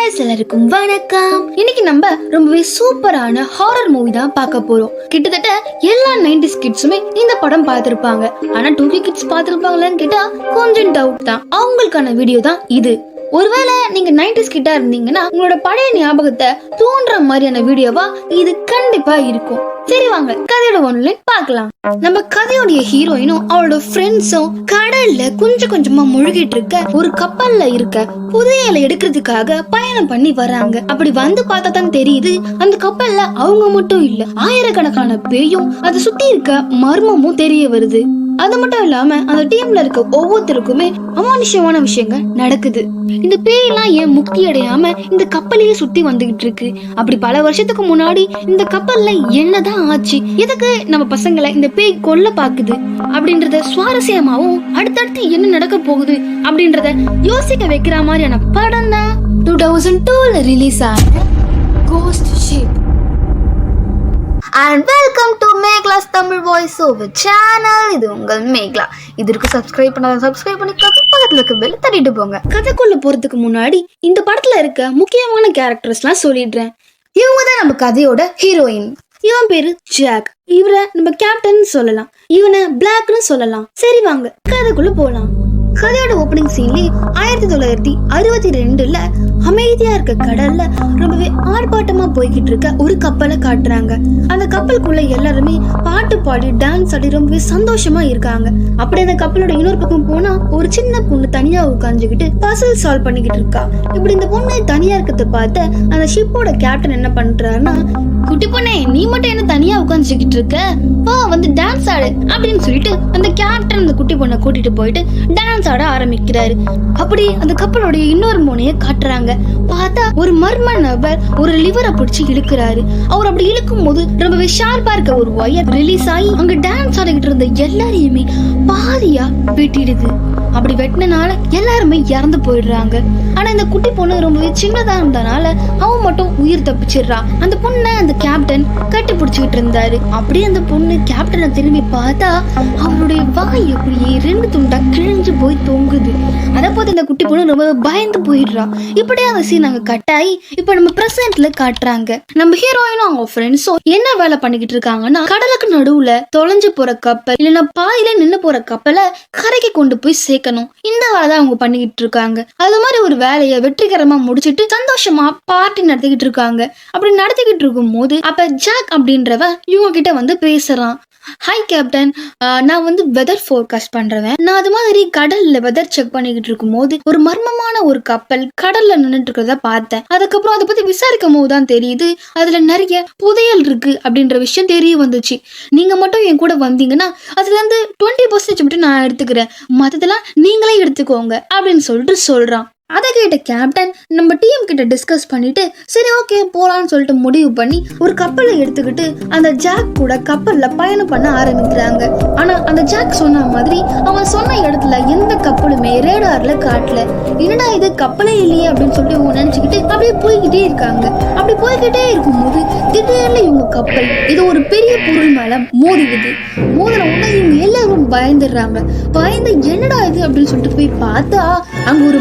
Guys எல்லாருக்கும் வணக்கம். இன்னைக்கு நம்ம ரொம்பவே சூப்பரான ஹாரர் மூவி தான் பார்க்க போறோம். கிட்டத்தட்ட எல்லா 90s கிட்ஸுமே இந்த படம் பார்த்திருப்பாங்க. ஆனா 2K கிட்ஸ் பார்த்திருப்பாங்களான்னு கேட்டா கொஞ்சம் டவுட் தான். அவங்களுக்கான வீடியோ தான் இது. ஒருவேளை நீங்க 90s கிட்டா இருந்தீங்கன்னா உங்களோட பழைய ஞாபகத்தை தோன்ற மாதிரியான வீடியோவா இது கண்டிப்பா இருக்கும். சரி வாங்க கதையோட ஒன்லைன் பார்க்கலாம். நம்ம கதையோடைய ஹீரோயினும் அவளோட ஃப்ரெண்ட்ஸும் கடல்ல கொஞ்சம் கொஞ்சமா முழுகிட்டு இருக்க ஒரு கப்பல்ல இருக்க புதையலை எடுக்கிறதுக்காக பயணம் பண்ணி வராங்க. அப்படி வந்து பார்த்தா தான் தெரியுது அந்த கப்பல்ல அவங்க மட்டும் இல்ல, ஆயிரக்கணக்கான பேயும் அதை சுத்தி இருக்க மர்மமும் தெரிய வருது. அது மட்டும் இல்லாம அந்த டீம்ல இருக்க ஒவ்வொருத்தருக்குமே அமானுஷ்யமான விஷயங்கள் நடக்குது. இந்த பேயெல்லாம் ஏன் முக்தி அடையாம இந்த கப்பலையே சுத்தி வந்துகிட்டு இருக்கு? அப்படி பல வருஷத்துக்கு முன்னாடி இந்த கப்பல்ல என்னதான் ஆச்சு? எதுக்கு நம்ம பசங்களை இந்த பேய் கொல்ல பாக்குது அப்படின்றத சுவாரஸ்யமாவும் அடுத்தடுத்து என்ன நடக்க போகுது அப்படின்றத யோசிக்க வைக்கிற மாதிரியான படம் தான் 2002 ரிலீஸ் ஆன ghost ship. And welcome to Meghla's Tamil Voiceover channel. இது உங்கள் மேக்லா. இதற்கு சப்ஸ்கிரைப் பண்ணாத சப்ஸ்கிரைப் பண்ணிக்கோங்க, பக்கத்துல இருக்க பெல் தட்டிட்டு போங்க. கதைக்குள்ள போறதுக்கு முன்னாடி இந்த படத்துல இருக்க முக்கியமான கேரக்டர்ஸ்லாம் சொல்லிடுறேன். இவங்க தான் நம்ம கதையோட ஹீரோயின். இவன் பேரு ஜாக். இவரை நம்ம கேப்டன் சொல்லலாம், இவனை பிளாக்னு சொல்லலாம். சரி வாங்க கதைக்குள்ள போலாம். கதையோட ஓப்பனிங் சீன்லயே 1962 அமைதியா இருக்க கடல்ல ரொம்பவே ஆர்ப்பாட்டமா போய்கிட்டு இருக்க ஒரு கப்பலை காட்டுறாங்க. அந்த கப்பலுக்குள்ள எல்லாருமே பாட்டு பாடி டான்ஸ் ஆடி ரொம்பவே சந்தோஷமா இருக்காங்க. அப்படி அந்த கப்பலோட இன்னொரு பக்கம் போனா ஒரு சின்ன பொண்ணு தனியா உட்காந்துக்கிட்டு பசில் சால்வ் பண்ணிக்கிட்டு இருக்கா. இப்படி இந்த பொண்ணு தனியா இருக்கிறத பார்த்து அந்த ஷிப்போட கேப்டன் என்ன பண்றாருன்னா, குட்டி பொண்ணே நீ மட்டும் என்ன தனியா உட்காந்துக்கிட்டு இருக்க, வா வந்து டான்ஸ் ஆடு அப்படின்னு சொல்லிட்டு அந்த கேப்டன் அந்த குட்டி பொண்ணை கூட்டிட்டு போயிட்டு டான்ஸ் ஆட ஆரம்பிக்கிறாரு. அப்படி அந்த கப்பலோடைய இன்னொரு முனைய காட்டுறாங்க. பார்த்தா ஒரு மர்ம நபர் ஒரு லிவரை பிடிச்சு இழுக்கிறாரு. அவர் அப்படி இழுக்கும் போது ரொம்பவே ஷார்ப்பா இருக்க ஒரு ஒயர் ரிலீஸ் ஆகி அங்க டான்ஸ் ஆடிக்கிட்டு இருந்த எல்லாரையுமே பாதியா வெட்டிடுது. அப்படி வெட்டினால எல்லாருமே இறந்து போயிடுறாங்க. ஆனா இந்த குட்டி பொண்ணு ரொம்பவே சின்னதா இருந்தனால அவன் மட்டும் உயிர் தப்பிச்சிடுறா. அந்த பொண்ணை அந்த கேப்டன் கட்டி பிடிச்சுக்கிட்டு இருந்தாரு. அப்படியே அந்த பொண்ணு கேப்டனை திரும்பி பார்த்தா அவருடைய வாய் அப்படியே 2 துண்டா கிழிஞ்சு போய் தொங்குது. அதை பார்த்து இந்த குட்டி பொண்ணு ரொம்ப பயந்து போயிடுறா. இப்படியே அந்த சீன் அங்க கட்டாயி இப்ப நம்ம பிரசன்ட்ல காட்டுறாங்க. நம்ம ஹீரோயினும் அவங்க ஃப்ரெண்ட்ஸும் என்ன வேலை பண்ணிக்கிட்டு இருக்காங்கன்னா, கடலுக்கு நடுவுல தொலைஞ்சு போற கப்பல் இல்லைன்னா பாதியில நின்று போற கப்பலை கரைக்கு கொண்டு போய் சேர்க்கணும். இந்த வேலை தான் அவங்க பண்ணிக்கிட்டு இருக்காங்க. அது மாதிரி ஒரு வேலையை வெற்றிகரமா முடிச்சுட்டு சந்தோஷமா பார்ட்டி நடத்திக்கிட்டு இருக்காங்க. அப்படி நடத்திக்கிட்டு இருக்கும் போது அப்ப ஜாக் அப்படின்றவ இவங்க கிட்ட வந்து பேசுறான். ஹாய் கேப்டன், நான் வந்து வெதர் ஃபோர்காஸ்ட் பண்றேன். நான் அது மாதிரி கடல்ல வெதர் செக் பண்ணிக்கிட்டு இருக்கும் போது ஒரு மர்மமான ஒரு கப்பல் கடல்ல நின்றுட்டு இருக்கிறத பார்த்தேன். அதுக்கப்புறம் அதை பத்தி விசாரிக்கும் போது தான் தெரியுது அதுல நிறைய புதையல் இருக்கு அப்படின்ற விஷயம் தெரிய வந்துச்சு. நீங்க மட்டும் என் கூட வந்தீங்கன்னா அதுல இருந்து 20% மட்டும் நான் எடுத்துக்கிறேன், மற்றதெல்லாம் நீங்களே எடுத்துக்கோங்க அப்படின்னு சொல்லிட்டு சொல்றான். அதை கேட்ட கேப்டன் நம்ம டீம் கிட்ட டிஸ்கஸ் பண்ணிட்டு சரி ஓகே போலான்னு சொல்லிட்டு முடிவு பண்ணி ஒரு கப்பலை எடுத்துக்கிட்டு அந்த ஜாக் கூட கப்பல்ல பயணம் பண்ண ஆரம்பிக்கிறாங்க. ஆனா அந்த ஜாக் சொன்ன மாதிரி அவன் சொன்ன இடத்துல எந்த கப்பலுமே ரேடார்ல காட்டல. என்னடா இது கப்பலே இல்லையே அப்படின்னு சொல்லிட்டு இவங்க நினைச்சுக்கிட்டு அப்படியே போய்கிட்டே இருக்காங்க. அப்படி போய்கிட்டே இருக்கும்போது திடீர்னு இவங்க கப்பல் இது ஒரு பெரிய பொருள் மேல மோதிடுது. மோதின உடனே இவங்க எல்லாரும் பயந்துடுறாங்க. பயந்து என்னடா இது அப்படின்னு சொல்லிட்டு போய் பார்த்தா அங்க ஒரு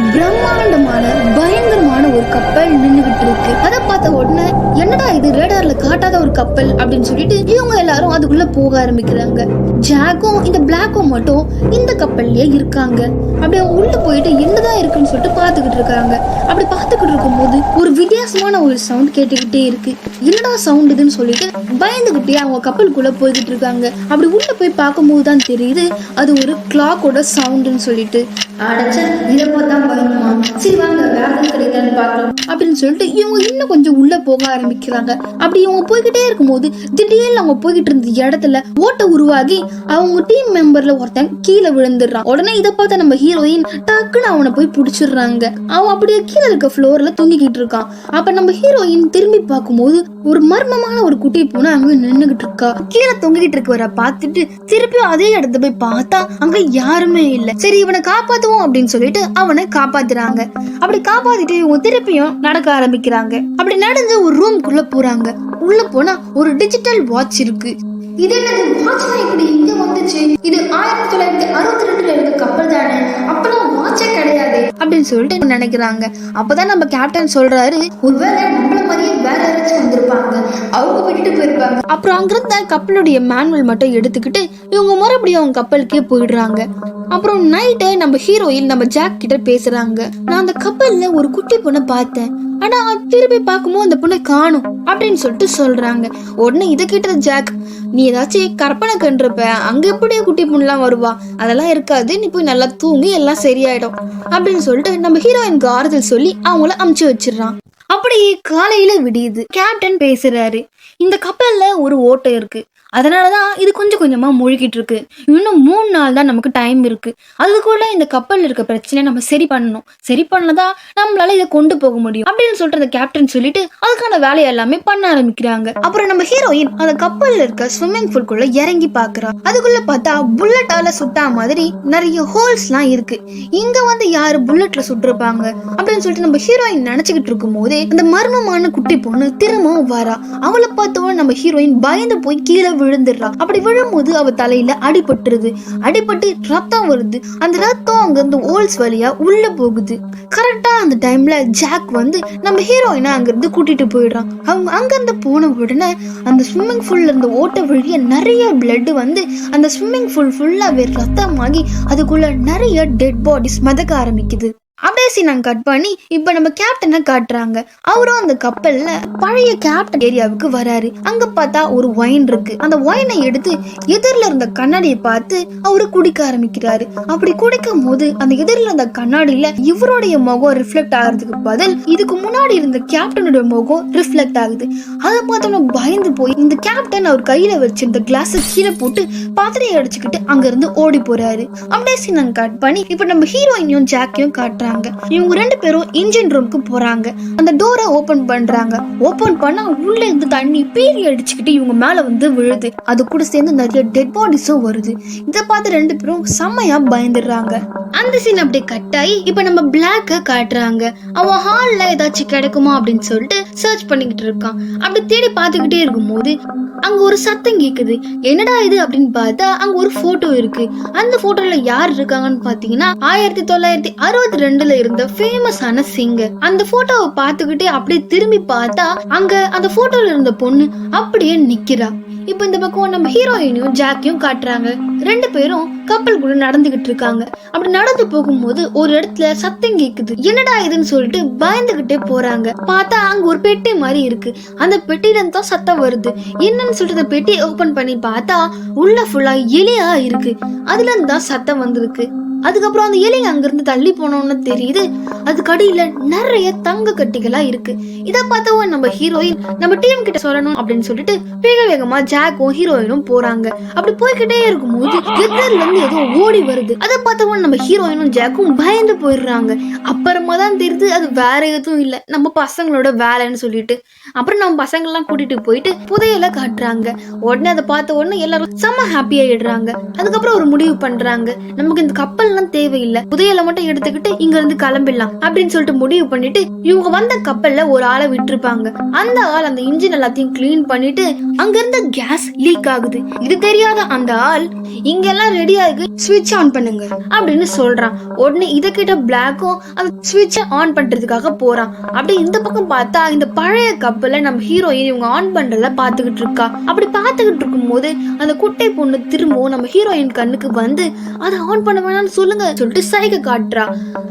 பயங்கரமான ஒரு கப்பல் நின்னுகிட்டு இருக்கு. அதை பார்த்த உடனே என்னடா இது ரேடார்ல காட்டாத ஒரு கப்பல் அப்படின்னு சொல்லிட்டு இவங்க எல்லாரும் அதுக்குள்ள போக ஆரம்பிக்கிறாங்க. ஜாக்கும் இந்த பிளாக்கும் மட்டும் இந்த கப்பல்லே இருக்காங்க. அப்படியே உள்ள போயிட்டு என்னதான் இருக்குன்னு சொல்லிட்டு பாத்துக்கிட்டு இருக்காங்க. அப்படி பாத்துக்கிட்டு இருக்கும் போது ஒரு வித்தியாசமான ஒரு சவுண்ட் கேட்டுக்கிட்டே இருக்கு. என்னடா சவுண்ட் இதுன்னு சொல்லிட்டு பயந்துகிட்டே அவங்க கப்பலுக்குள்ள போய்கிட்டு இருக்காங்க. அப்படி உள்ள போய் பார்க்கும்போது தான் தெரியுது அது ஒரு கிளாக்கோட சவுண்டுன்னு சொல்லிட்டு சரி வாங்க வேற கிடைக்காதுன்னு பார்க்கலாம் அப்படின்னு சொல்லிட்டு இவங்க இன்னும் கொஞ்சம் உள்ள போக ஆரம்பிக்கிறாங்க. அப்படி இவங்க போய்கிட்டே இருக்கும்போது திடீர்னு அவங்க போய்கிட்டு இருந்த இடத்துல ஓட்ட உருவாகி அவங்க டீம் மெம்பர்ல ஒருத்தன் கீழே விழுந்துடுறான். உடனே இதை பார்த்த நம்ம ஹீரோயின் டக்குன்னு அவனை போய் பிடிச்சிடுறாங்க. அவன் அப்படியே கீழே இருக்க ஃப்ளோர்ல தூங்கிக்கிட்டு இருக்கான். அப்ப நம்ம ஹீரோயின் திரும்பி பார்க்கும்போது ஒரு மர்மமான ஒரு குட்டி பூனை அங்க நின்னுகிட்டு இருக்கா. கீழே தொங்கிக்கிட்டு இருக்கவரை பார்த்துட்டு திருப்பியும் அதே இடத்த போய் பார்த்தா அங்க யாருமே இல்ல. சரி இவனை காப்பாத்துவோம் அப்படின்னு சொல்லிட்டு அவனை காப்பாத்துறாங்க. அப்படி காப்பாத்திட்டு இவங்க திருப்பியும் நடக்க ஆரம்பிக்கிறாங்க. அப்படி நடந்து ஒரு ரூம்குள்ள போறாங்க. உள்ள போனா ஒரு டிஜிட்டல் வாட்ச் இருக்கு. இது என்னது வாட்ச் இப்படி இங்க வந்து வந்துச்சு? இது 1962 இருக்க கப்பல் தானே, அப்பெல்லாம் வாட்சே கிடையாது அப்படின்னு சொல்லிட்டு நினைக்கிறாங்க. அப்பதான் நம்ம கேப்டன் சொல்றாரு, ஒருவேளை நம்மள மாதிரியே வேற யாராச்சும் வந்திருப்பாங்க, அவங்க விட்டுட்டு போயிருப்பாங்க. அப்புறம் அங்கிருந்த கப்பலுடைய மேனுவல் மட்டும் எடுத்துக்கிட்டு இவங்க மறுபடியும் அவங்க கப்பலுக்கே போயிடுறாங்க. அப்புறம் நைட்டு நம்ம ஹீரோயின் நம்ம ஜாக் கிட்ட பேசுறாங்க. நான் அந்த கப்பல்ல ஒரு குட்டி பொண்ணை பார்த்தேன், ஆனா திரும்பி பார்க்கும்போது அந்த பொண்ணை காணும் அப்படின்னு சொல்லிட்டு சொல்றாங்க. உடனே இதை கேட்ட ஜாக், நீ ஏதாச்சும் கற்பனை கண்டிருப்ப, அங்க எப்படியே குட்டி பொண்ணுலாம் வருவா, அதெல்லாம் இருக்காது, நீ போய் நல்லா தூங்கி எல்லாம் சரியாயிடும் அப்படின்னு சொல்லிட்டு நம்ம ஹீரோயினுக்கு ஆறுதல் சொல்லி அவங்கள அமுச்சு வச்சிடறான். அப்படியே காலையில விடியுது. கேப்டன் பேசுறாரு, இந்த கப்பல்ல ஒரு ஓட்டை இருக்கு, அதனாலதான் இது கொஞ்சம் கொஞ்சமா மூழ்கிட்டு இருக்கு. இன்னும் 3 நாள் தான் நமக்கு டைம் இருக்கு. அதுக்குள்ள இந்த கப்பல் இருக்க பிரச்சனை நம்ம சரி பண்ணணும். சரி பண்ணதான் நம்மளால இதை கொண்டு போக முடியும் அப்படின்னு சொல்லிட்டு அந்த கேப்டன் சொல்லிட்டு அதுக்கான வேலையை எல்லாமே பண்ண ஆரம்பிக்கிறாங்க. அப்புறம் நம்ம ஹீரோயின் அந்த கப்பல்ல இருக்க ஸ்விம்மிங் பூல்குள்ள இறங்கி பாக்குறா. அதுக்குள்ள பார்த்தா புல்லட்டால சுட்டா மாதிரி நிறைய ஹோல்ஸ் எல்லாம் இருக்கு. இங்க வந்து யாரு புல்லட்ல சுட்டிருப்பாங்க அப்படின்னு சொல்லிட்டு நம்ம ஹீரோயின் நினைச்சுக்கிட்டு இருக்கும் போதே அந்த மர்மமான குட்டி பொண்ணு திரும்பவும் வரா. அவளை பார்த்தவன் நம்ம ஹீரோயின் பயந்து போய் கீழே விழுந்துடுறா. அப்படி விழும்போது அவ தலையில அடிபட்டுருது. அடிபட்டு ரத்தம் வருது. அந்த ரத்தம் அங்க இருந்து ஹோல்ஸ் வழியா உள்ள போகுது. கரெக்டா அந்த டைம்ல ஜாக் வந்து நம்ம ஹீரோயினை அங்க இருந்து கூட்டிட்டு போயிடுறான். அவங்க அங்க இருந்து போன உடனே அந்த ஸ்விம்மிங் பூல்ல இருந்த ஓட்ட வழியா நிறைய பிளட் வந்து அந்த ஸ்விம்மிங் பூல் ஃபுல்லாவே ரத்தமாகி அதுக்குள்ள நிறைய டெட் பாடிஸ் மிதக்க ஆரம்பிக்குது. அப்படியே நாங்க கட் பண்ணி இப்ப நம்ம கேப்டனை காட்டுறாங்க. அவரும் அந்த கப்பல்ல பழைய கேப்டன் ஏரியாவுக்கு வராரு. அங்க பார்த்தா ஒரு ஒயின் இருக்கு. அந்த ஒயினை எடுத்து எதிரில இருந்த கண்ணாடியை பார்த்து அவரு குடிக்க ஆரம்பிக்கிறாரு. அப்படி குடிக்கும் போது அந்த எதிரில இருந்த கண்ணாடியில இவருடைய முகம் ரிஃப்ளெக்ட் ஆகிறதுக்கு பதில் இதுக்கு முன்னாடி இருந்த கேப்டனுடைய முகம் ரிஃப்ளெக்ட் ஆகுது. அதை பார்த்தோம்னா பயந்து போய் இந்த கேப்டன் அவர் கையில வச்சு இந்த கிளாஸ் கீழே போட்டு பாத்திரையை அடிச்சுக்கிட்டு அங்க இருந்து ஓடி போறாரு. அப்படியே நாங்க கட் பண்ணி இப்ப நம்ம ஹீரோயினையும் ஜாக்கையும் காட்டுறாங்க. இவங்க 2 பேரும் இன்ஜின் ரூமுக்கு போறாங்க. அந்த டோரை ஓபன் பண்றாங்க. ஓபன் பண்ணா உள்ள இருந்து தண்ணி பீறி அடிச்சுக்கிட்டு இவங்க மேல வந்து விழுது. அது கூட சேர்ந்து நிறைய டெட் பாடிஸும் வருது. இதை பார்த்து 2 பேரும் செம்மையா பயந்துடுறாங்க. அந்த சீன் அப்படியே கட் ஆகி இப்ப நம்ம பிளாக்க காட்டுறாங்க. அவன் ஹால்ல ஏதாச்சும் கிடைக்குமா அப்படின்னு சொல்லிட்டு சர்ச் பண்ணிக்கிட்டு இருக்கான். அப்படி தேடி பார்த்துக்கிட்டே இருக்கும் போது அங்க ஒரு சத்தம் கேக்குது. என்னடா இது அப்படின்னு பார்த்தா அங்க ஒரு போட்டோ இருக்கு. அந்த போட்டோல யார் இருக்காங்கன்னு பாத்தீங்கன்னா 1962 இருந்த ஃபேமஸான சிங்கர். அந்த போட்டோவை பார்த்துக்கிட்டே அப்படியே திரும்பி பார்த்தா அங்க அந்த போட்டோல இருந்த பொண்ணு அப்படியே நிக்கிறா. இப்ப இந்த பக்கம் நம்ம ஹீரோயினையும் ஜாக்கையும் காட்டுறாங்க. 2 பேரும் கப்பலுக்குள்ள நடந்துகிட்டு இருக்காங்க. அப்படி நடந்து போகும்போது ஒரு இடத்துல சத்தம் கேக்குது. என்னடா இதுன்னு சொல்லிட்டு பயந்துகிட்டே போறாங்க. பார்த்தா அங்க ஒரு பெட்டி மாதிரி இருக்கு. அந்த பெட்டியில இருந்து தான் சத்தம் வருது. என்னன்னு சொல்லிட்டு அந்த பெட்டியை ஓபன் பண்ணி பார்த்தா உள்ள ஃபுல்லா எலியா இருக்கு. அதுல இருந்து தான் சத்தம் வந்திருக்கு. அதுக்கப்புறம் அந்த எலிங்க அங்கிருந்து தள்ளி போனோம்னு தெரியுது. அதுக்கு அடியில நிறைய தங்க கட்டிகளா இருக்கு. இதை பார்த்தவன் நம்ம ஹீரோயின் நம்ம டீம் கிட்ட சொல்லணும் அப்படின்னு சொல்லிட்டு வேக வேகமா ஜாக்கும் ஹீரோயினும் போறாங்க. அப்படி போய்கிட்டே இருக்கும் போது எதிரில இருந்து ஏதோ ஓடி வருது. அதை பார்த்தவன் நம்ம ஹீரோயினும் ஜாக்கும் பயந்து போயிடுறாங்க. அப்புறமா தான் தெரியுது அது வேற எதுவும் இல்ல, நம்ம பசங்களோட வேலைன்னு சொல்லிட்டு. அப்புறம் நம்ம பசங்க எல்லாம் கூட்டிட்டு போயிட்டு புதையல காட்டுறாங்க. உடனே அதை பார்த்த உடனே எல்லாரும் செம்ம ஹாப்பி ஆயிடுறாங்க. அதுக்கப்புறம் ஒரு முடிவு பண்றாங்க, நமக்கு இந்த கப்பல் தேவையில்லை, புதையலை மட்டும் எடுத்துக்கிட்டு இங்க இருந்து கிளம்பிடலாம் அப்படின்னு சொல்லிட்டு முடிவு பண்ணிட்டு இவங்க வந்த கப்பல்ல ஒரு ஆளை விட்டுருப்பாங்க. அந்த ஆள் அந்த இன்ஜின் எல்லாத்தையும் கிளீன் பண்ணிட்டு அங்க இருந்த கேஸ் லீக் ஆகுது. இது தெரியாத அந்த ஆள் இங்க எல்லாம் ரெடியா இருக்கு, ஸ்விட்ச் ஆன் பண்ணுங்க அப்படின்னு சொல்றான். உடனே இதை கிட்ட பிளாக்கும் அந்த ஸ்விட்ச ஆன் பண்றதுக்காக போறான். அப்படி இந்த பக்கம் பார்த்தா இந்த பழைய கப்பல்ல நம்ம ஹீரோயின் இவங்க ஆன் பண்றத பாத்துக்கிட்டு இருக்கா. அப்படி பாத்துக்கிட்டு இருக்கும் போது அந்த குட்டை பொண்ணு திரும்பவும் நம்ம ஹீரோயின் கண்ணுக்கு வந்து அதை ஆன் பண்ண வேணாம்னு சொல்லுங்க சொல்லிட்டு சைகை காட்டுறா.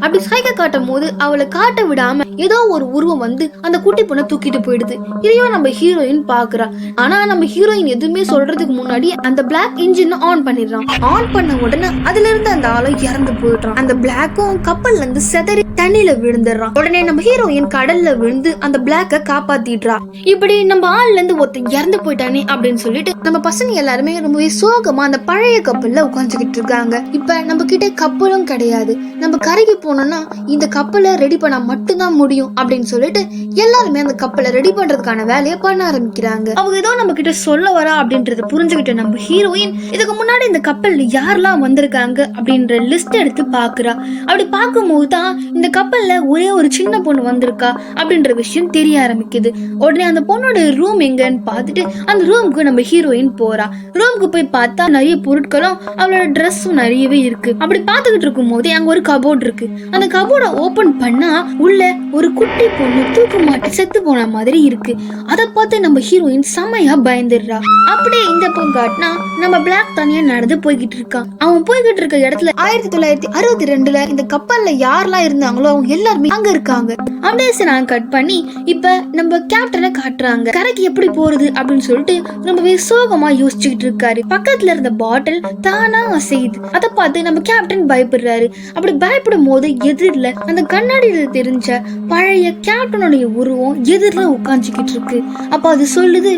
அப்படி சைகை காட்டும் போது அவளை காட்ட விடாம ஏதோ ஒரு உருவம் வந்து அந்த குட்டி பொண்ணை தூக்கிட்டு போயிடுது. இதையும் நம்ம ஹீரோயின் பாக்குறா. ஆனா நம்ம ஹீரோயின் எதுவுமே சொல்றதுக்கு முன்னாடி அந்த பிளாக் இன்ஜின் ஆன் பண்ணிடுறான். ஆன் பண்ண உடனே அதுல இருந்து அந்த ஆளை இறந்து போயிடுறான். அந்த பிளாக்கும் கப்பல்ல இருந்து செதறி தண்ணியில விழுந்துடுறான். உடனே நம்ம ஹீரோயின் கடல்ல விழுந்து அந்த பிளாக்க காப்பாத்திடுறா. இப்படி நம்ம ஆள்ல இருந்து ஒருத்தன் இறந்து போயிட்டானே அப்படின்னு சொல்லிட்டு நம்ம பசங்க எல்லாருமே ரொம்பவே சோகமா அந்த பழைய கப்பல்ல உட்காந்துக்கிட்டு இருக்காங்க. இப்ப நம்ம கிட்ட கப்பலும் கிடையாது, நம்ம கரைக்கு போனோம்னா இந்த கப்பலை ரெடி பண்ணா மட்டும்தான் முடியும் அப்படின்னு சொல்லிட்டு எல்லாருமே அந்த கப்பலை ரெடி பண்றதுக்கான வேலையை பண்ண ஆரம்பிக்கிறாங்க. அவங்க ஏதோ நம்ம கிட்ட சொல்ல வரா அப்படின்றத புரிஞ்சுக்கிட்ட நம்ம ஹீரோயின் இதுக்கு முன்னாடி இந்த கப்பல்ல யாரெல்லாம் வந்திருக்காங்க அப்படின்ற லிஸ்ட் எடுத்து பாக்குறா. அப்படி பார்க்கும் போதுதான் இந்த கப்பல்ல ஒரே ஒரு சின்ன பொண்ணு வந்திருக்கா அப்படின்ற விஷயம் தெரிய ஆரம்பிக்குது. உடனே அந்த பொண்ணோட ரூம் எங்கன்னு பார்த்துட்டு அந்த ரூமுக்கு நம்ம ஹீரோயின் போறா. ரூமுக்கு போய் பார்த்தா நிறைய பொருட்களும் அவளோட ட்ரெஸ்ஸும் நிறையவே இருக்கு. அப்படி பார்த்துக்கிட்டு இருக்கும் போதே அங்க ஒரு கபோர்ட் இருக்கு. அந்த கபோர்டை ஓபன் பண்ணா உள்ள ஒரு குட்டி பொண்ணு தூக்கு மாட்டி செத்து போன மாதிரி இருக்கு. அதை பார்த்து நம்ம ஹீரோயின் செம்மையா பயந்துடுறா. அப்படியே இந்த பக்கம் காட்டினா நம்ம பிளாக் தனியா நடந்து போய்கிட்டு இருக்கான். அவன் போய்கிட்டு இருக்க இடத்துல 1962 இந்த கப்பல்ல யாரெல்லாம் இருந்தாங்களோ அவங்க எல்லாருமே அங்க இருக்காங்க. அப்படியே நான் கட் பண்ணி இப்ப நம்ம கேப்டனை காட்டுறாங்க. கரைக்கு எப்படி போறது அப்படின்னு சொல்லிட்டு ரொம்பவே சோகமா யோசிச்சுக்கிட்டு இருக்காரு. பக்கத்துல இருந்த பாட்டில் தானா அசையுது. அதை பார்த்து நம்ம கேப்டன் பயப்படுறாரு. அப்படி பயப்படும் போது எதிரில அந்த கண்ணாடியில தெரிஞ்ச பழைய கேப்டனுடைய உருவம் எதிரில உட்காந்துக்கிட்டு இருக்கு. அப்ப அது சொல்லுது,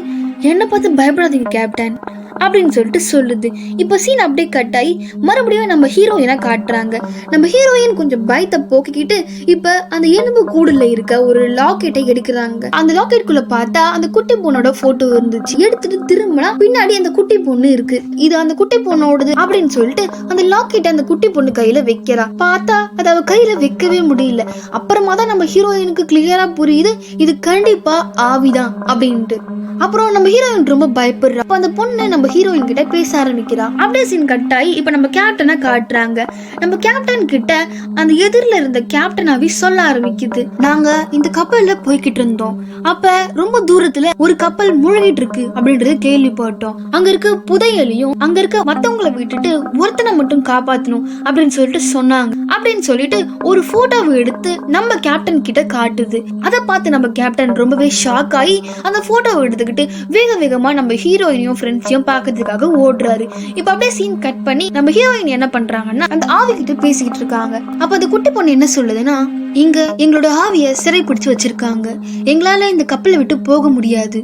என்ன பார்த்து பயப்படாதீங்க கேப்டன் அப்படின்னு சொல்லிட்டு சொல்லுது. இப்ப சீன் அப்படியே கட் ஆகி மறுபடியும் நம்ம ஹீரோயினை காட்டுறாங்க. நம்ம ஹீரோயின் கொஞ்சம் பயத்தை போக்கிக்கிட்டு இப்ப அந்த எலும்பு கூடுல இருக்க ஒரு லாக்கெட்டை எடுக்கிறாங்க. அந்த லாக்கெட்டுக்குள்ள பார்த்தா அந்த குட்டி பொண்ணோட போட்டோ இருந்துச்சு. எடுத்துட்டு திரும்பினா பின்னாடி அந்த குட்டி பொண்ணு இருக்கு. இது அந்த குட்டி பொண்ணோடது அப்படின்னு சொல்லிட்டு அந்த லாக்கெட்டை அந்த குட்டி பொண்ணு கையில வைக்கிறா. பார்த்தா அதை அவ கையில வைக்கவே முடியல. அப்புறமா தான் நம்ம ஹீரோயினுக்கு கிளியரா புரியுது இது கண்டிப்பா ஆவிதான் அப்படின்ட்டு. அப்புறம் நம்ம ஹீரோயின் ரொம்ப பயப்படுறா. அப்ப அந்த பொண்ணு நம்ம ஹீரோயின் கிட்ட பேச ஆரம்பிக்கிறா. அப்படியே சீன் கட் ஆகி இப்ப நம்ம கேப்டனை காட்டுறாங்க. நம்ம கேப்டன் கிட்ட அந்த எதிரில இருந்த கேப்டன் ஆவி சொல்ல ஆரம்பிக்குது, நாங்க இந்த கப்பல்ல போய்கிட்டு இருந்தோம். அப்ப ரொம்ப தூரத்துல ஒரு கப்பல் முழுகிட்டு இருக்கு அப்படின்றது கேள்விப்பட்டோம். அங்க இருக்க புதையலையும் அங்க இருக்க மத்தவங்களை விட்டுட்டு ஒருத்தனை மட்டும் காப்பாத்தணும் அப்படின்னு சொல்லிட்டு சொன்னாங்க. அப்படின்னு சொல்லிட்டு ஒரு போட்டோவை எடுத்து நம்ம கேப்டன் கிட்ட காட்டுது. அதை பார்த்து நம்ம கேப்டன் ரொம்பவே ஷாக் ஆகி அந்த போட்டோவை எடுத்துக்கிட்டு வேக வேகமா நம்ம ஹீரோயினையும் ஃப்ரெண்ட்ஸையும் பாக்கிறதுக்காக ஓடுறாரு. இப்ப அப்படியே சீன் கட் பண்ணி நம்ம ஹீரோயின் என்ன பண்றாங்கன்னா அந்த ஆவி கிட்ட பேசிக்கிட்டு இருக்காங்க. அப்ப அந்த குட்டி பொண்ணு என்ன சொல்லுதுன்னா, இங்க எங்களோட ஆவிய சிறை பிடிச்சு வச்சிருக்காங்க. எங்களால இந்த கப்பலை விட்டு போக முடியாது.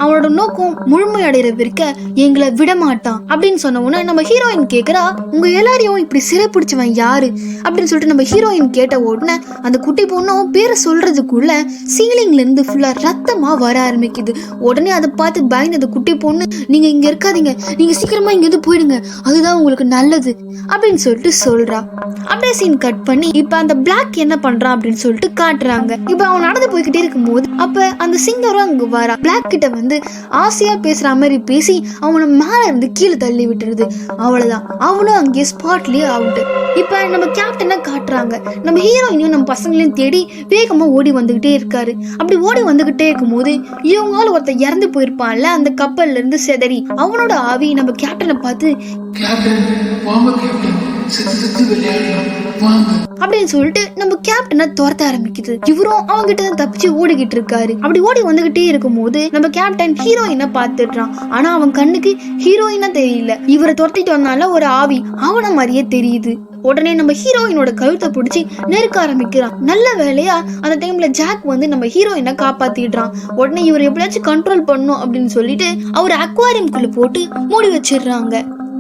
அவனோட நோக்கம் முழுமை அடைகிற வரைக்கும் எங்களை விட மாட்டான் அப்படின்னு சொன்ன உடனே நம்ம ஹீரோயின் கேக்குறா, உங்க எல்லாரையும் இப்படி சிறை பிடிச்சவன் யாரு அப்படின்னு சொல்லிட்டு நம்ம ஹீரோயின் கேட்ட உடனே அந்த குட்டி பொண்ணும் பேரை சொல்றதுக்குள்ள சீலிங்ல இருந்து ஃபுல்லா ரத்தமா வர ஆரம்பிக்குது. உடனே அதை பார்த்து பயந்து அந்த குட்டி பொண்ணு, நீங்க இங்க இருக்காதீங்க, நீங்க சீக்கிரமா இங்க இருந்து போயிடுங்க, அதுதான் உங்களுக்கு நல்லது அப்படின்னு சொல்லிட்டு சொல்றா. அப்படியே சீன் கட் பண்ணி இப்ப அந்த பிளாக் என்ன பண்றான் அப்படின்னு சொல்லிட்டு காட்டுறாங்க. இப்ப அவன் நடந்து போய்கிட்டே இருக்கும் போது அப்ப அந்த சிங்கரும் அங்க வரா. பிளாக் கிட்ட வந்து ஆசையா பேசுற மாதிரி பேசி அவனை மேல இருந்து கீழே தள்ளி விட்டுருது. அவ்வளவுதான், அவனும் அங்கே ஸ்பாட்லயே அவுட். இப்ப நம்ம கேப்டனை காட்டுறாங்க. நம்ம ஹீரோயினையும் நம்ம பசங்களையும் தேடி வேகமா ஓடி வந்துகிட்டே இருக்காரு. அப்படி ஓடி வந்துகிட்டே இருக்கும் போது இவங்களால ஒருத்தர் இறந்து போயிருப்பான்ல அந்த கப்பல்ல இருந்து செதறி, அவனோட ஆவி நம்ம கேப்டனை பார்த்து அப்படின்னு சொல்லிட்டு நம்ம கேப்டனை துரத்த ஆரம்பிக்குது. இவரும் அவங்க கிட்ட தப்பிச்சு ஓடிக்கிட்டு இருக்காரு. அப்படி ஓடி வந்துகிட்டே இருக்கும் போது நம்ம கேப்டன் ஹீரோயினை பாத்துடுறான். ஆனா அவன் கண்ணுக்கு ஹீரோயினா தெரியல. இவரை துரத்திட்டு வந்தால ஒரு ஆவி அவன மாதிரியே தெரியுது. உடனே நம்ம ஹீரோயினோட கழுத்தை பிடிச்சி நெருக்க ஆரம்பிக்கிறான். நல்ல வேலையா அந்த டைம்ல ஜாக் வந்து நம்ம ஹீரோயினை காப்பாத்திடுறான். உடனே இவர் எப்படியாச்சும் கண்ட்ரோல் பண்ணும் அப்படின்னு சொல்லிட்டு அவர் அக்வாரியம் குள்ள போட்டு மூடி வச்சிடுறாங்க.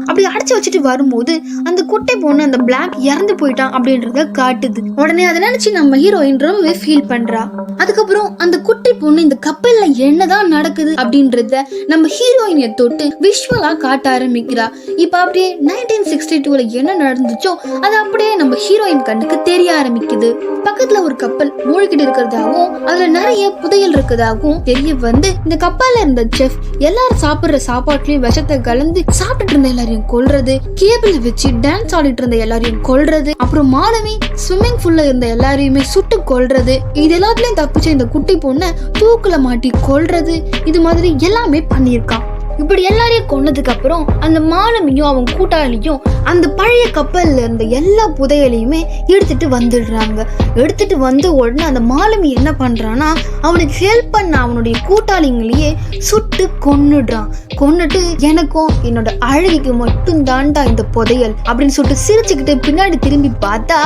அப்படி அடைச்சு வச்சுட்டு வரும்போது அந்த குட்டை பொண்ணு அந்த பிளாக் இறந்து போயிட்டான் அப்படின்றத காட்டுது. உடனே அதை நினைச்சு நம்ம ஹீரோயின் ரொம்பவே ஃபீல் பண்றா. அதுக்கப்புறம் அந்த குட்டி பொண்ணு இந்த கப்பல்ல என்னதான் நடக்குது அப்படின்றத நம்ம ஹீரோயினை தொட்டு விஷுவலா காட்ட ஆரம்பிக்கிறா. இப்ப அப்படியே 1962 என்ன நடந்துச்சோ அது அப்படியே நம்ம ஹீரோயின் கண்ணுக்கு தெரிய ஆரம்பிக்குது. பக்கத்துல ஒரு கப்பல் மூழ்கிட்டு இருக்கிறதாகவும் அதுல நிறைய புதையல் இருக்கிறதாகவும் தெரிய வந்து இந்த கப்பல்ல இருந்த செஃப் எல்லாரும் சாப்பிடுற சாப்பாட்டுலயும் விஷத்தை கலந்து சாப்பிட்டு இருந்த எல்லாரையும் கொல்றது, கேபிள் வச்சு டான்ஸ் ஆடிட்டு இருந்த எல்லாரையும் கொல்றது, அப்புறம் மாலவி ஸ்விம்மிங் பூல்ல இருந்த எல்லாரையுமே சுட்டு கொல்றது, இது எல்லாத்துலயும் தப்பிச்ச இந்த குட்டி பொண்ணை தூக்குல மாட்டி கொல்றது, இது மாதிரி எல்லாமே பண்ணியிருக்கான். இப்படி எல்லாரையும் கொன்னதுக்கு அப்புறம் அந்த மாலமியும் அவன் கூட்டாளியும் அந்த பழைய கப்பல்ல இருந்த எல்லா புதையலையுமே எடுத்துட்டு வந்துடுறாங்க. எடுத்துட்டு வந்த உடனே அந்த மாலமி என்ன பண்றான்னா அவனுக்கு ஹெல்ப் பண்ண அவனுடைய கூட்டாளிங்களையே சுட்டு கொன்னுடுறான். கொன்னுட்டு எனக்கும் என்னோட அழகிக்கு மட்டும் தாண்டா இந்த புதையல் அப்படின்னு சொல்லிட்டு சிரிச்சுக்கிட்டு பின்னாடி திரும்பி பார்த்தா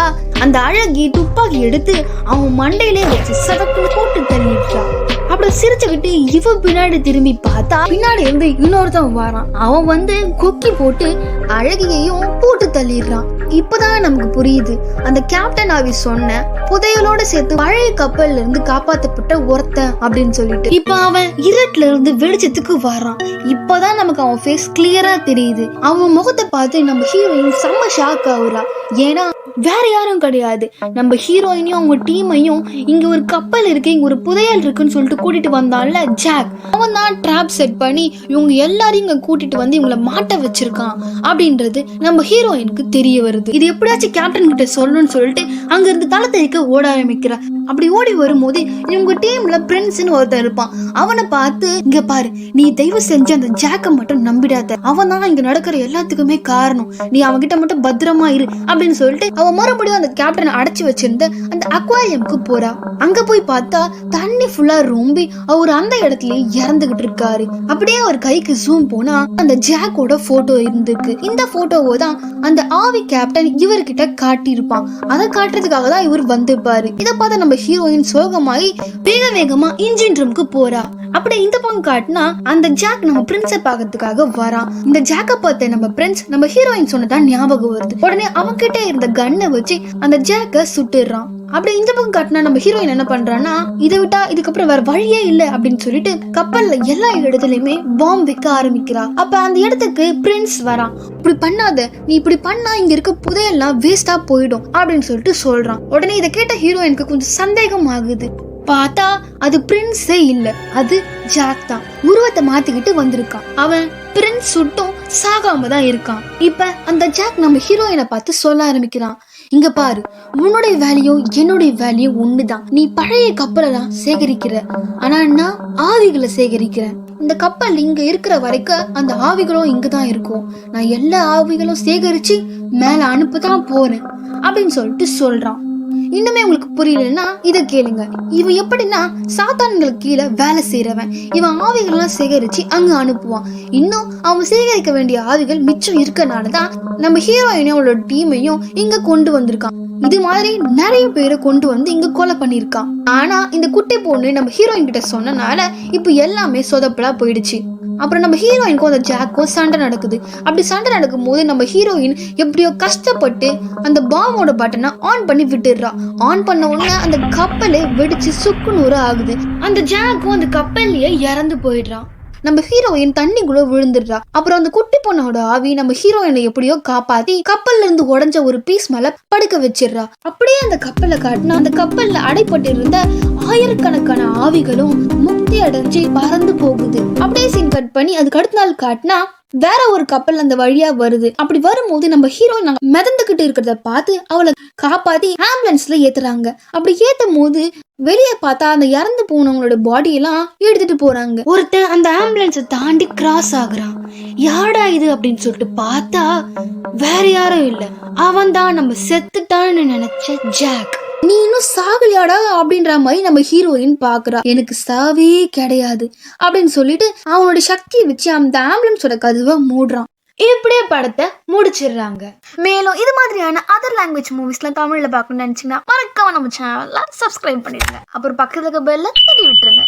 அந்த அழகி துப்பாக்கி எடுத்து அவன் மண்டையிலே வச்சு சதப்புன்னு போட்டு தள்ளிடுறான். அப்புறம் சிரிச்சுக்கிட்டு இவ பின்னாடி திரும்பி பார்த்தா பின்னாடி இருந்து இன்னொருத்தவன் வரான். அவன் வந்து கொக்கி போட்டு அழகியையும் போட்டு தள்ளிடுறான். இப்பதான் நமக்கு புரியுது அந்த கேப்டன் ஆவி சொன்ன புதையலோட சேர்த்து பழைய கப்பல்ல இருந்து காப்பாற்றப்பட்ட ஒருத்தன் அப்படின்னு சொல்லிட்டு. இப்ப அவன் இருட்டுல இருந்து வெளிச்சத்துக்கு வரான். இப்பதான் நமக்கு அவன் ஃபேஸ் கிளியரா தெரியுது. அவன் முகத்தை பார்த்து நம்ம ஹீரோயின் செம்ம ஷாக் ஆகுறா. ஏன்னா வேற யாரும் கிடையாது, நம்ம ஹீரோயினையும் அவங்க டீமையும் இங்க ஒரு கப்பல் இருக்கு, இங்க ஒரு புதையல் இருக்குன்னு சொல்லிட்டு கூட்டிட்டு வந்தான்ல ஜாக், அவன் தான் ட்ராப் செட் பண்ணி இவங்க எல்லாரையும் இங்க கூட்டிட்டு வந்து இவங்கள மாட்ட வச்சிருக்கான் அப்படின்றது நம்ம ஹீரோயினுக்கு தெரிய வருது. இது எப்படியாச்சும் கேப்டன் கிட்ட சொல்லணும்னு சொல்லிட்டு அங்க இருந்து தலை தெறிக்க ஓட ஆரம்பிக்கிறா. அப்படி ஓடி வரும்போது இவங்க டீம்ல பிரின்ஸ்னு ஒருத்தர் இருப்பான். அவனை பார்த்து, இங்க பாரு, நீ தயவு செஞ்சு அந்த ஜாக்க மட்டும் நம்பிடாத, அவன் தான் இங்க நடக்கிற எல்லாத்துக்குமே காரணம், நீ அவன்கிட்ட மட்டும் பத்திரமா இரு அப்படின்னு சொல்லிட்டு அவன் மறுபடியும் அந்த கேப்டனை அடைச்சு வச்சிருந்த அந்த அக்வாரியம்க்கு போறா. அங்க போய் பார்த்தா தண்ணி ஃபுல்லா ரொம்பி அவர் அந்த இடத்துல இறந்துகிட்டு இருக்காரு. அப்படியே அவர் கைக்கு ஜூம் போனா அந்த ஜாக்கோட போட்டோ இருந்திருக்கு. இந்த போட்டோவை தான் அந்த ஆவி கேப்டன் இவர்கிட்ட காட்டியிருப்பான். அதை காட்டுறதுக்காக தான் இவர் வந்திருப்பாரு. இதை பார்த்தா நம்ம ஹீரோயின் சோகமாயி வேக வேகமா இன்ஜின் ரூமுக்கு போறா. அப்படி இந்த பக்கம் காட்டினா அந்த ஜாக் நம்ம பிரின்ஸை பார்க்கறதுக்காக வரான். இந்த ஜாக்க பார்த்த நம்ம பிரின்ஸ் நம்ம ஹீரோயின் சொன்னதான் ஞாபகம் வருது. உடனே அவன்கிட்ட இருந்த கன்னை வச்சு அந்த ஜாக்க சுட்டுறான். அப்படி இந்த பக்கம் காட்டினா நம்ம ஹீரோயின் என்ன பண்றான்னா, இதை விட்டா இதுக்கப்புறம் வேற வழியே இல்லை அப்படின்னு சொல்லிட்டு கப்பல்ல எல்லா இடத்துலயுமே பாம்பு வைக்க ஆரம்பிக்கிறா. அப்ப அந்த இடத்துக்கு பிரின்ஸ் வரான். இப்படி பண்ணாத, நீ இப்படி பண்ணா இங்க இருக்க புதையெல்லாம் வேஸ்டா போயிடும் அப்படின்னு சொல்லிட்டு சொல்றான். உடனே இதை கேட்ட ஹீரோயினுக்கு கொஞ்சம் சந்தேகம் ஆகுது. பார்த்தா அது பிரின்ஸே இல்ல, அது ஜாக் தான். உருவத்தை மாத்திக்கிட்டு வந்திருக்கான். அவன் பிரின்ஸ் சுட்டும் சாகாம தான் இருக்கான். இப்ப அந்த ஜாக் நம்ம ஹீரோயினை பார்த்து சொல்ல ஆரம்பிக்கிறான், இங்க பாரு, உன்னுடைய வேலையும் என்னுடைய வேலையும் ஒண்ணுதான். நீ பழைய கப்பலை தான் சேகரிக்கிற, ஆனா நான் ஆவிகளை சேகரிக்கிறேன். இந்த கப்பல் இங்க இருக்கிற வரைக்கும் அந்த ஆவிகளும் இங்கதான் இருக்கும். நான் எல்லா ஆவிகளும் சேகரிச்சு மேல அனுப்பதான் போறேன் அப்படின்னு சொல்லிட்டு சொல்றான். இன்னுமே உங்களுக்கு புரியலன்னா இதை கேளுங்க. இவன் எப்படின்னா சாத்தான்களுக்கு கீழே வேலை செய்யறவன். இவன் ஆவிகள்லாம் சேகரிச்சு அங்க அனுப்புவான். இன்னும் அவன் சேகரிக்க வேண்டிய ஆவிகள் மிச்சம் இருக்கனாலதான் நம்ம ஹீரோயினையும் அவளோட டீமையும் இங்க கொண்டு வந்திருக்கான். இது மாதிரி நிறைய பேரை கொண்டு வந்து இங்க கொலை பண்ணிருக்கான். ஆனா இந்த குட்டி பொண்ணு நம்ம ஹீரோயின் கிட்ட சொன்னனால இப்ப எல்லாமே சொதப்பலா போயிடுச்சு. அப்புறம் நம்ம ஹீரோயினுக்கும் அந்த ஜாக்கும் சண்டை நடக்குது. அப்படி சண்டை நடக்கும் போது நம்ம ஹீரோயின் எப்படியோ கஷ்டப்பட்டு அந்த பாம்போட பட்டனை ஆன் பண்ணி விட்டுடுறா. ஆன் பண்ண உடனே அந்த கப்பலே வெடிச்சு சுக்குநூறு ஆகுது. அந்த ஜாக்கும் அந்த கப்பல்லையே இறந்து போயிடுறான். நம்ம ஹீரோயின் தண்ணிக்குள்ள விழுந்துடுறா. அப்புறம் அந்த குட்டி பொண்ணோட ஆவி நம்ம ஹீரோயினை எப்படியோ காப்பாத்தி கப்பல்ல இருந்து உடஞ்ச ஒரு பீஸ் மேல படுக்க வச்சிடுறா. அப்படியே அந்த கப்பலை காட்டினா அந்த கப்பல்ல அடைப்பட்டு இருந்த ஆயிரக்கணக்கான ஆவிகளும் முக்தி அடைஞ்சு பறந்து போகுது. அப்படியே சீன் கட் பண்ணி அதுக்கு அடுத்த நாள் காட்டினா வேற ஒரு கப்பல் அந்த வழியா வருது. அப்படி வரும்போது நம்ம ஹீரோயின் மிதந்துகிட்டு இருக்கிறத பார்த்து அவளை காப்பாத்தி ஆம்புலன்ஸ்ல ஏத்துறாங்க. அப்படி ஏத்தும் போது வெளியே பார்த்தா அந்த இறந்து போனவங்களோட பாடி எல்லாம் எடுத்துட்டு போறாங்க. ஒருத்தன் அந்த ஆம்புலன்ஸை தாண்டி கிராஸ் ஆகுறான். யாரா இது அப்படின்னு சொல்லிட்டு பார்த்தா வேற யாரும் இல்ல, அவன் தான் நம்ம செத்துட்டான்னு நினைச்ச ஜாக். நீ இன்னும் சாகலையாடா அப்படின்ற மாதிரி நம்ம ஹீரோயின் பாக்குறா. எனக்கு சாவே கிடையாது அப்படின்னு சொல்லிட்டு அவனோட சக்தியை வச்சு அந்த ஆம்புலன்ஸோட கதவை மூடுறான். இப்படியே படத்தை முடிச்சிடுறாங்க. மேலும் இது மாதிரியான அதர் லாங்குவேஜ் மூவிஸ்லாம் தமிழ்ல பார்க்கணும்னு நினைச்சீங்கன்னா மறக்காம நம்ம சேனல்ல சப்ஸ்கிரைப் பண்ணிடுங்க. அப்புறம் பக்கத்துல இருக்க பெல்ல தட்டி விட்டுருங்க.